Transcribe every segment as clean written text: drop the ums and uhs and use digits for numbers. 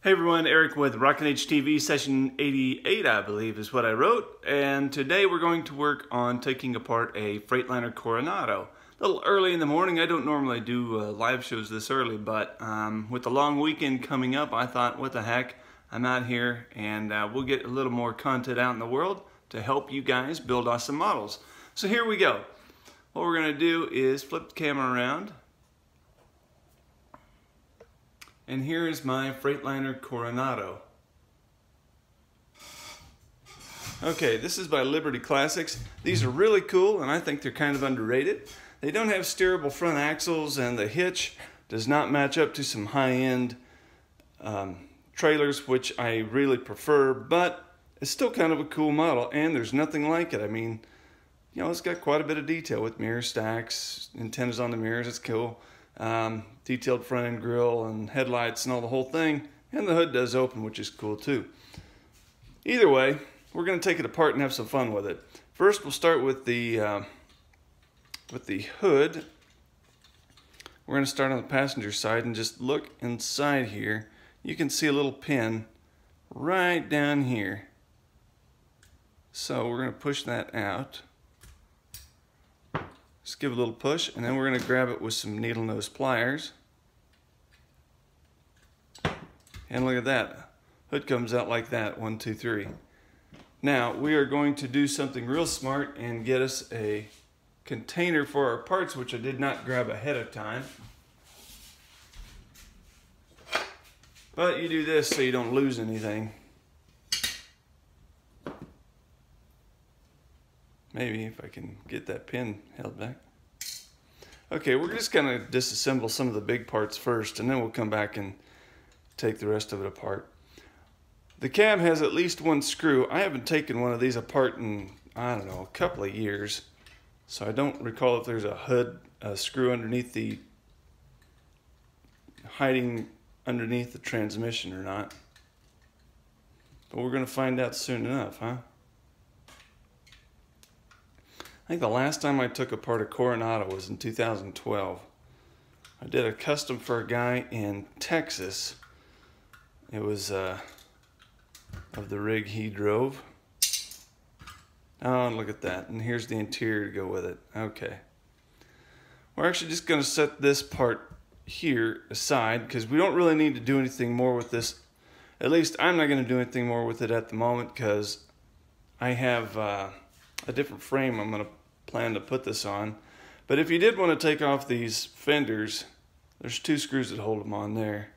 Hey everyone, Eric with Rockin HTV session 88, I believe is what I wrote. And today we're going to work on taking apart a Freightliner Coronado. A little early in the morning. I don't normally do live shows this early, but with the long weekend coming up, I thought, what the heck, I'm out here and we'll get a little more content out in the world to help you guys build awesome models. So here we go. What we're going to do is flip the camera around. And here is my Freightliner Coronado. Okay, this is by Liberty Classics. These are really cool and I think they're kind of underrated. They don't have steerable front axles and the hitch does not match up to some high-end trailers, which I really prefer, but it's still kind of a cool model and there's nothing like it. I mean, you know, it's got quite a bit of detail with mirror stacks, antennas on the mirrors, it's cool. Detailed front end grille and headlights and all the whole thing, and the hood does open, which is cool too. Either way, we're going to take it apart and have some fun with it. First we'll start with the hood. We're going to start on the passenger side and just look inside here. You can see a little pin right down here, so we're going to push that out. Just give it a little push, and then we're going to grab it with some needle nose pliers. And look at that. Hood comes out like that, 1, 2, 3. Now, we are going to do something real smart and get us a container for our parts, which I did not grab ahead of time. But you do this so you don't lose anything. Maybe if I can get that pin held back. Okay, we're just going to disassemble some of the big parts first, and then we'll come back and take the rest of it apart. The cab has at least one screw. I haven't taken one of these apart in, I don't know, a couple of years. So I don't recall if there's a screw underneath hiding underneath the transmission or not. But we're going to find out soon enough, huh? I think the last time I took apart a Coronado was in 2012. I did a custom for a guy in Texas. It was of the rig he drove. Oh, and look at that. And here's the interior to go with it. Okay. We're actually just going to set this part here aside because we don't really need to do anything more with this. At least I'm not going to do anything more with it at the moment because I have a different frame I'm going to plan to put this on. But if you did want to take off these fenders, there's 2 screws that hold them on there,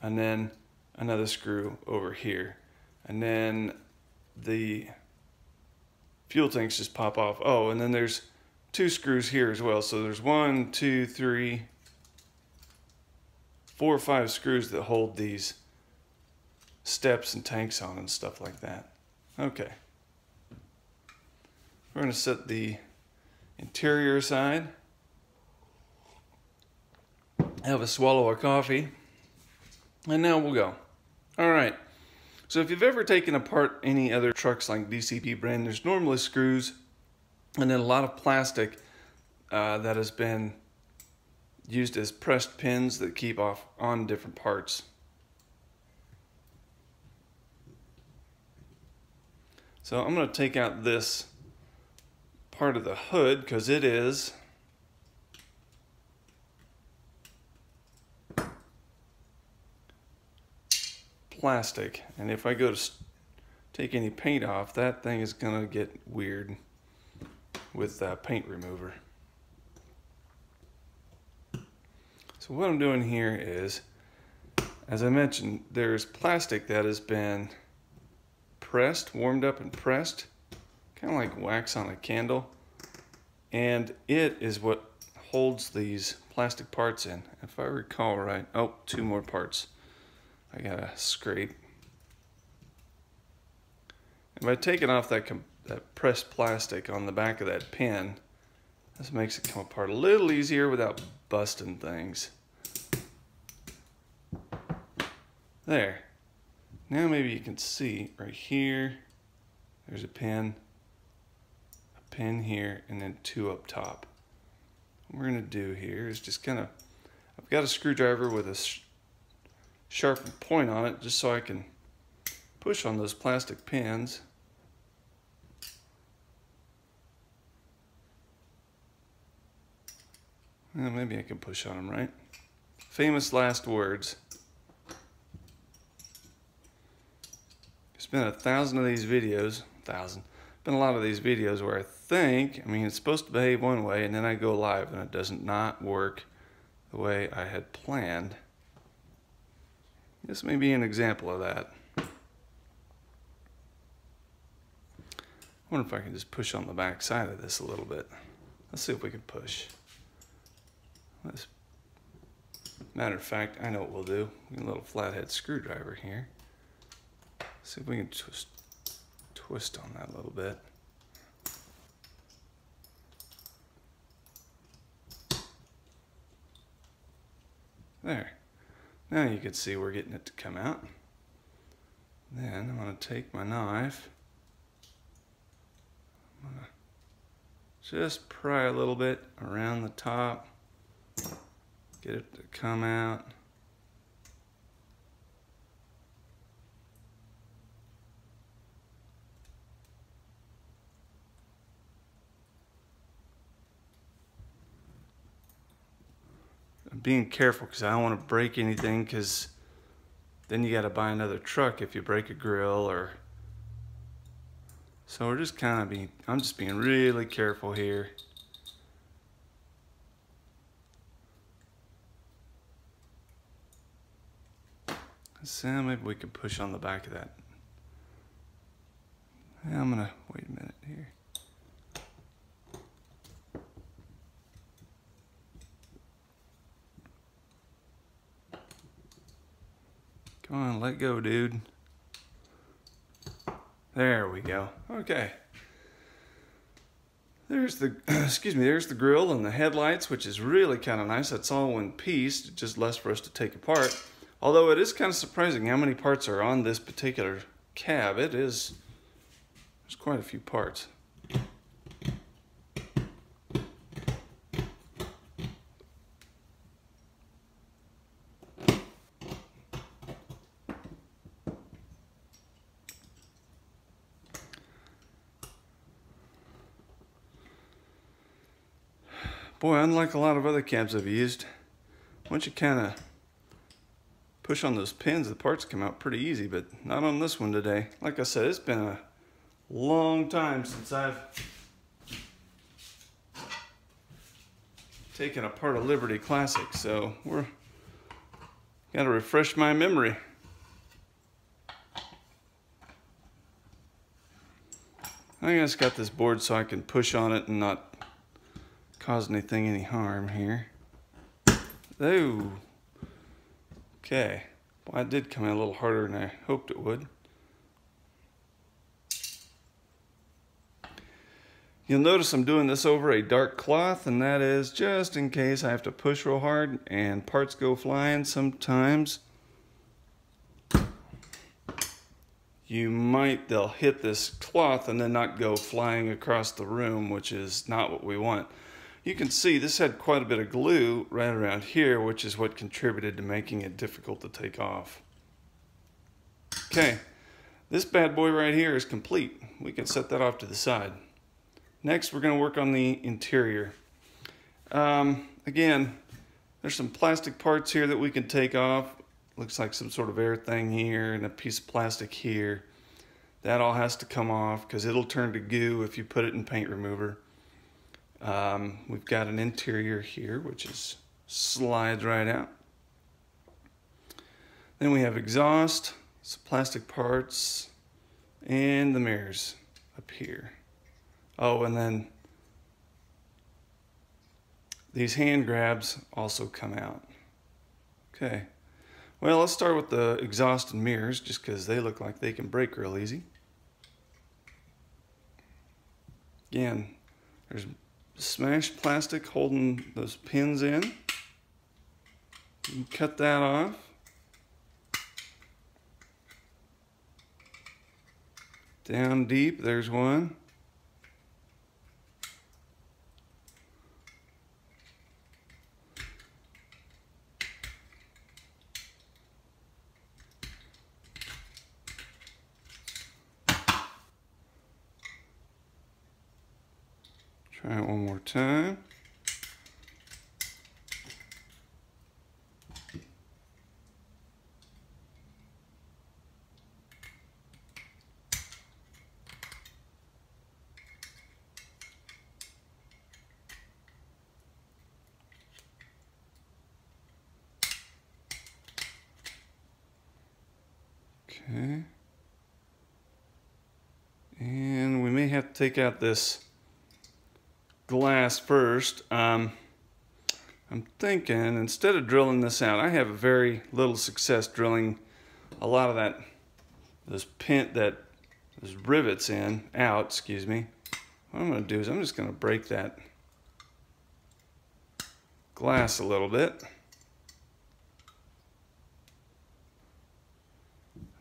and then another screw over here, and then the fuel tanks just pop off. Oh, and then there's 2 screws here as well, so there's 1, 2, 3, 4 or 5 screws that hold these steps and tanks on and stuff like that. Okay. We're going to set the interior aside. Have a swallow of coffee. And now we'll go. Alright. So if you've ever taken apart any other trucks like DCP brand, there's normally screws and then a lot of plastic that has been used as pressed pins that keep off on different parts. So I'm going to take out this part of the hood because it is plastic, and if I go to take any paint off, that thing is gonna get weird with paint remover. So what I'm doing here is, as I mentioned, there's plastic that has been pressed, warmed up and pressed, kind of like wax on a candle, and it is what holds these plastic parts in. If I recall right, oh, 2 more parts I gotta scrape. And by taking off that pressed plastic on the back of that pin, this makes it come apart a little easier without busting things. There. Now maybe you can see right here, there's a pin here, and then 2 up top. What we're going to do here is just kind of, I've got a screwdriver with a sharpen point on it just so I can push on those plastic pins. Well, maybe I can push on them, right? Famous last words. There's been 1,000 of these videos, 1,000. Been a lot of these videos where I mean, it's supposed to behave one way, and then I go live and it doesn't not work the way I had planned. This may be an example of that. I wonder if I can just push on the back side of this a little bit. Let's see if we can push. Matter of fact, I know what we'll do. A little flathead screwdriver here. See if we can twist on that a little bit. There. Now you can see we're getting it to come out. Then I'm going to take my knife. I'm going to just pry a little bit around the top. Get it to come out. I'm being careful because I don't want to break anything, because then you got to buy another truck if you break a grill or. So we're just kind of I'm just being really careful here. So maybe we can push on the back of that. Yeah, I'm gonna wait a minute here. Come on, let go, dude. There we go. Okay. There's the there's the grill and the headlights, which is really kind of nice. That's all one piece, just less for us to take apart. Although it is kind of surprising how many parts are on this particular cab. There's quite a few parts. Boy, unlike a lot of other cabs I've used, once you kind of push on those pins, the parts come out pretty easy, but not on this one today. Like I said, it's been a long time since I've taken apart a Liberty Classic, so we're gotta refresh my memory. I just got this board so I can push on it and not cause anything any harm here. Oh. Okay, well, that did come in a little harder than I hoped it would. You'll notice I'm doing this over a dark cloth, and that is just in case I have to push real hard and parts go flying. Sometimes they'll hit this cloth and then not go flying across the room, which is not what we want. You can see this had quite a bit of glue right around here, which is what contributed to making it difficult to take off. Okay, this bad boy right here is complete. We can set that off to the side. Next, we're going to work on the interior. Again, there's some plastic parts here that we can take off. Looks like some sort of air thing here and a piece of plastic here. That all has to come off because it'll turn to goo if you put it in paint remover. We've got an interior here, which slides right out. Then we have exhaust, some plastic parts, and the mirrors up here. Oh, and then these hand grabs also come out. Okay, well, let's start with the exhaust and mirrors, just because they look like they can break real easy. Again, there's smashed plastic holding those pins in. You can cut that off. Down deep, there's one. Try it one more time. Okay. And we may have to take out this glass first. I'm thinking instead of drilling this out, I have very little success drilling a lot of those rivets out, excuse me. What I'm going to do is I'm just going to break that glass a little bit.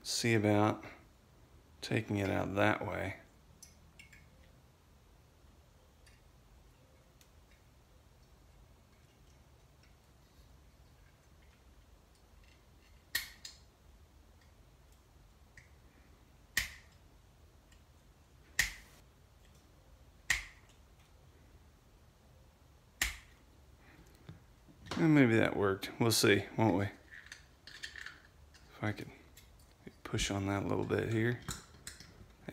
See about taking it out that way. And maybe that worked. We'll see, won't we? If I could push on that a little bit here.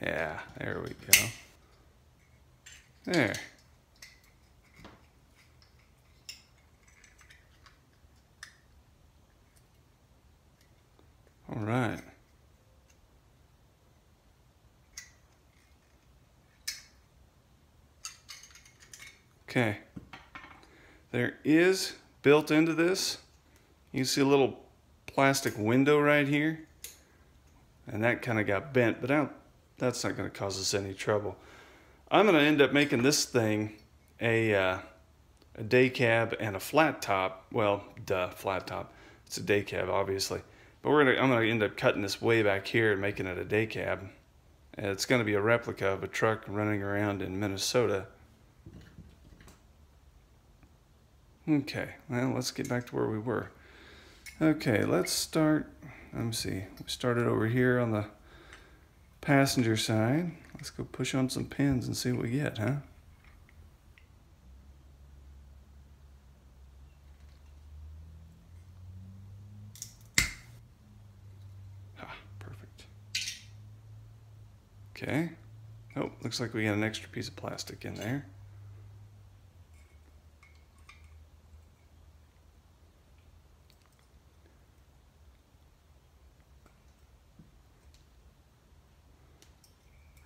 Yeah, there we go. There. All right. Okay. There is built into this, you see a little plastic window right here, and that kind of got bent, but that's not going to cause us any trouble. I'm going to end up making this thing a day cab and a flat top. Well, flat top. It's a day cab, obviously. But I'm going to end up cutting this way back here and making it a day cab. And it's going to be a replica of a truck running around in Minnesota. Okay, well, let's get back to where we were. Okay, let's start. Let me see. We started over here on the passenger side. Let's go push on some pins and see what we get, huh? Ah, perfect. Okay. Oh, looks like we got an extra piece of plastic in there.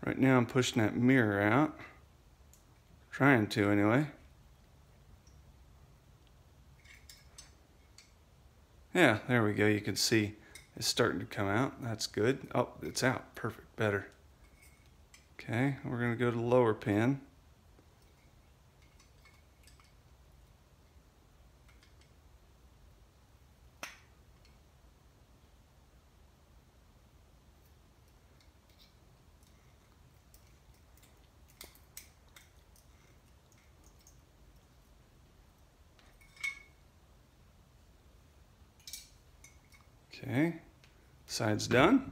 Right now I'm pushing that mirror out. Trying to anyway. Yeah, there we go. You can see it's starting to come out. That's good. Oh, it's out. Perfect. Better. Okay, we're going to go to the lower pin. Okay, side's done.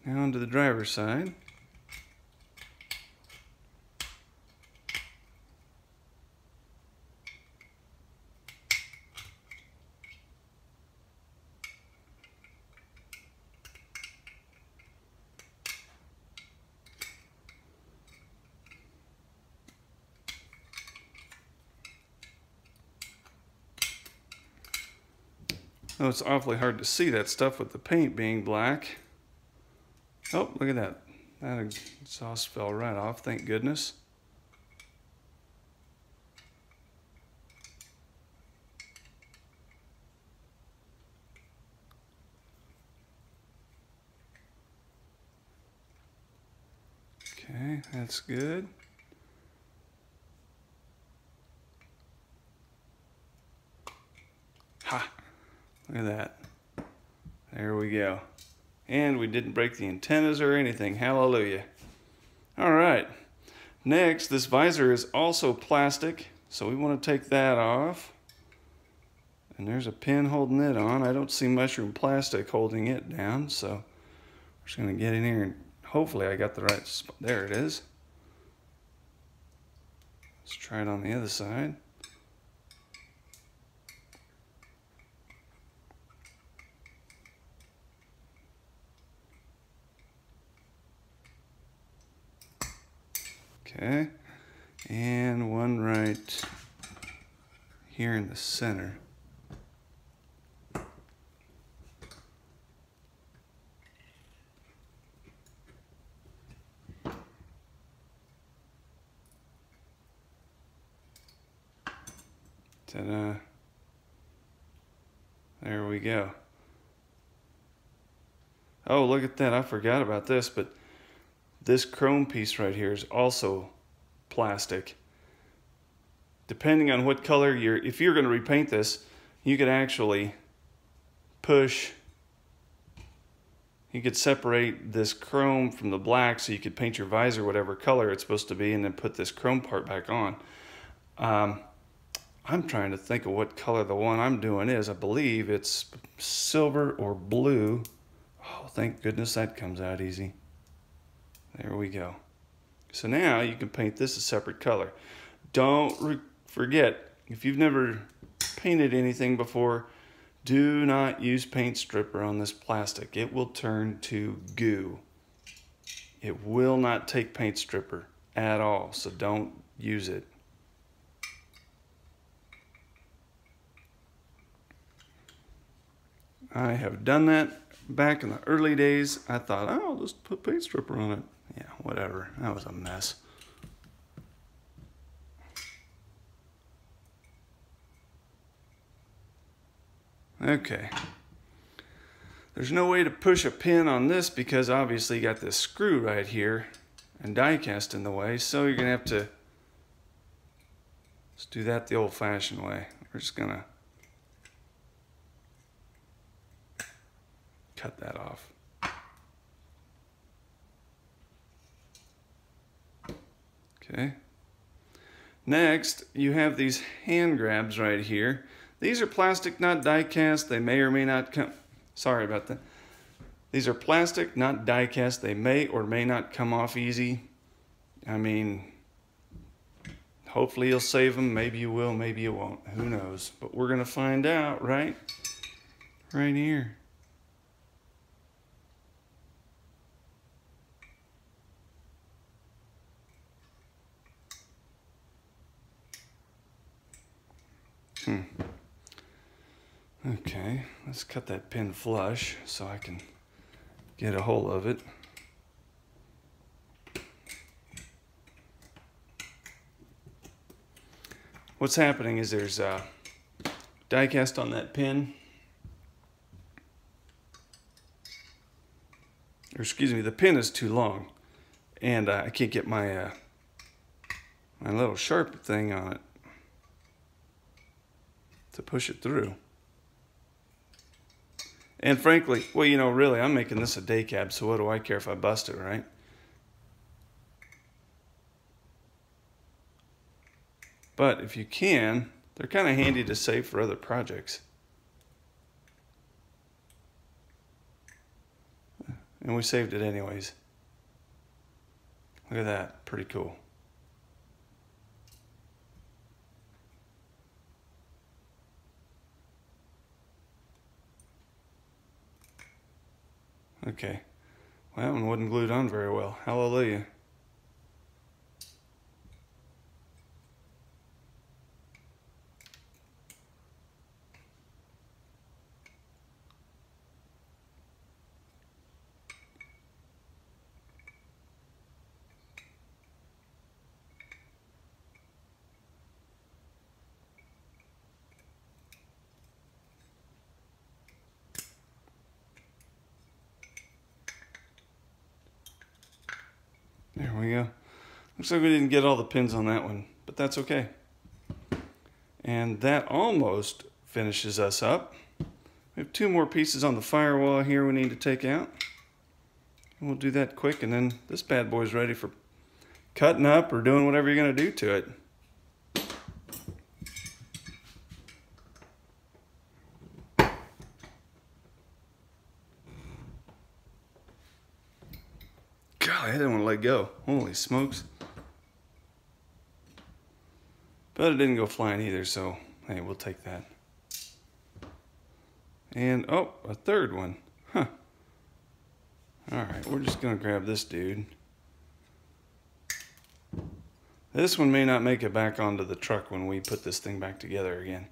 Now onto the driver's side. Oh, it's awfully hard to see that stuff with the paint being black. Oh, look at that. That exhaust fell right off, thank goodness. Okay, that's good. Ha! Look at that. There we go. And we didn't break the antennas or anything. Hallelujah. All right. Next, this visor is also plastic, so we want to take that off. And there's a pin holding it on. I don't see mushroom plastic holding it down, so I'm just going to get in here and hopefully I got the right spot. There it is. Let's try it on the other side. Okay, and one right here in the center. Ta-da. There we go. Oh, look at that. I forgot about this, but this chrome piece right here is also plastic. Depending on what color if you're going to repaint this, you could actually you could separate this chrome from the black so you could paint your visor whatever color it's supposed to be and then put this chrome part back on. I'm trying to think of what color the one I'm doing is. I believe it's silver or blue. Oh, thank goodness that comes out easy. There we go. So now you can paint this a separate color. Don't forget, if you've never painted anything before, do not use paint stripper on this plastic. It will turn to goo. It will not take paint stripper at all, so don't use it. I have done that back in the early days. I thought, oh, I'll just put paint stripper on it. Yeah, whatever. That was a mess. Okay. There's no way to push a pin on this because obviously you got this screw right here and die cast in the way, so you're gonna have to just do that the old-fashioned way. We're just gonna cut that off. Okay. Next, you have these hand grabs right here. These are plastic, not die cast. They may or may not come. Sorry about that. These are plastic, not die cast. They may or may not come off easy. I mean, hopefully you'll save them. Maybe you will, maybe you won't. Who knows? But we're gonna find out, right? Right here. Okay, let's cut that pin flush so I can get a hold of it. What's happening is there's die cast on that pin. Or excuse me, the pin is too long and I can't get my my little sharp thing on it to push it through. And frankly, well, you know, really, I'm making this a day cab, so what do I care if I bust it, right? But if you can, they're kind of handy to save for other projects. And we saved it anyways. Look at that, pretty cool. Okay, well, that one wasn't glued on very well. Hallelujah. There we go. Looks like we didn't get all the pins on that one, but that's okay. And that almost finishes us up. We have two more pieces on the firewall here we need to take out. And we'll do that quick, and then this bad boy's ready for cutting up or doing whatever you're going to do to it. Golly, I didn't want to let go. Holy smokes. But it didn't go flying either, so hey, we'll take that. And oh, a third one. Huh. Alright, we're just gonna grab this dude. This one may not make it back onto the truck when we put this thing back together again.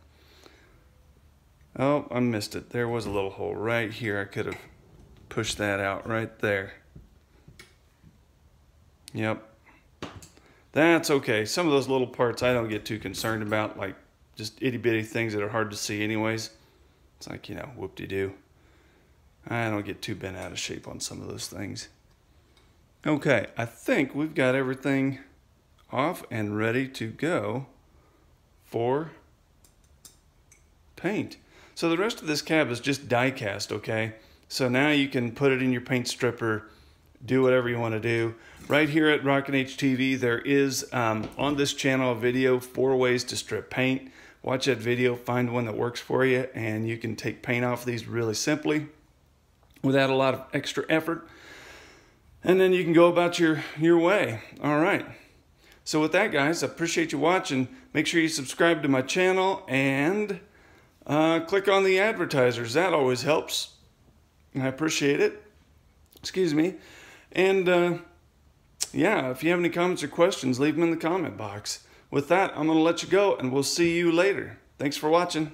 Oh, I missed it. There was a little hole right here. I could have pushed that out right there. Yep. That's okay. Some of those little parts I don't get too concerned about, like just itty-bitty things that are hard to see anyways. It's like, you know, whoop-de-doo. I don't get too bent out of shape on some of those things. Okay, I think we've got everything off and ready to go for paint. So the rest of this cab is just die cast, okay? So now you can put it in your paint stripper, do whatever you want to do. Right here at Rockin HTV, there is on this channel a video, 4 ways to strip paint. Watch that video, find one that works for you, and you can take paint off these really simply without a lot of extra effort. And then you can go about your way. All right. So with that, guys, I appreciate you watching. Make sure you subscribe to my channel and click on the advertisers. That always helps. I appreciate it. Excuse me. And yeah, if you have any comments or questions, leave them in the comment box. With that, I'm going to let you go, and we'll see you later. Thanks for watching.